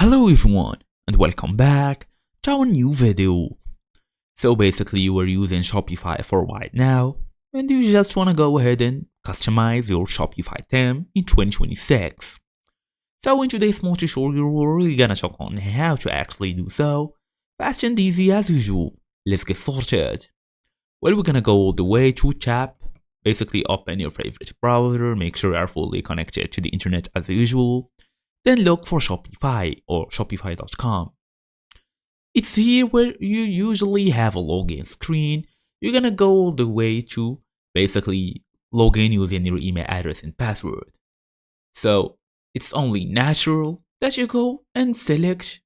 Hello everyone and welcome back to our new video. So basically you are using Shopify for a while now and you just want to go ahead and customize your Shopify theme in 2026. So in today's small tutorial we're really gonna talk on how to actually do so fast and easy as usual. Let's get started. Well, we're gonna go all the way to tab. Basically open your favorite browser, make sure you are fully connected to the internet as usual. Then look for Shopify or Shopify.com. It's here where you usually have a login screen. You're gonna go all the way to basically log in using your email address and password. So it's only natural that you go and select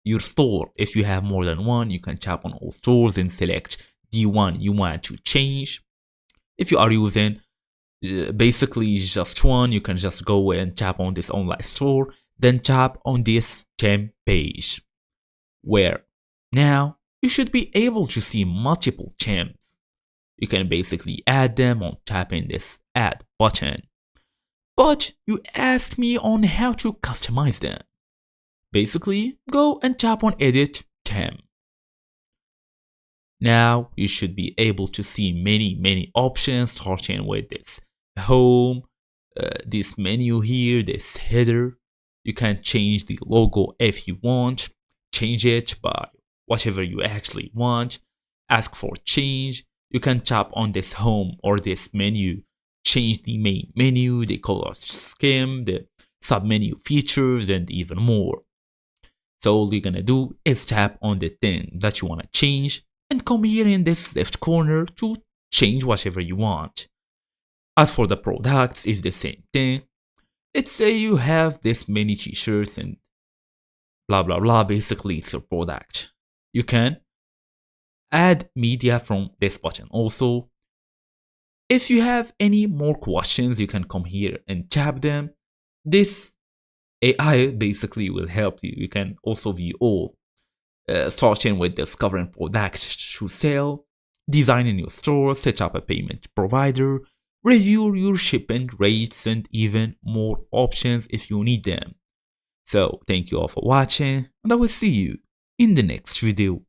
your store. If you have more than one, you can tap on all stores and select the one you want to change. If you are using basically just one, you can just go and tap on this online store, then tap on this theme page, where now you should be able to see multiple themes. You can basically add them on tapping this add button. But you asked me on how to customize them. Basically, go and tap on edit theme. Now you should be able to see many options, starting with this home, this menu here, this header. You can change the logo if you want, change it by whatever you actually want, ask for change. You can tap on this home or this menu, change the main menu, the color scheme, the submenu features, and even more. So all you're gonna do is tap on the thing that you wanna change and come here in this left corner to change whatever you want. As for the products, it's the same thing. Let's say you have this many t-shirts and blah blah blah. Basically, it's your product. You can add media from this button. Also, if you have any more questions, you can come here and tap them. This AI basically will help you. You can also view all, starting with discovering products to sell, designing your store, set up a payment provider, review your shipping rates, and even more options if you need them. So thank you all for watching, and I will see you in the next video.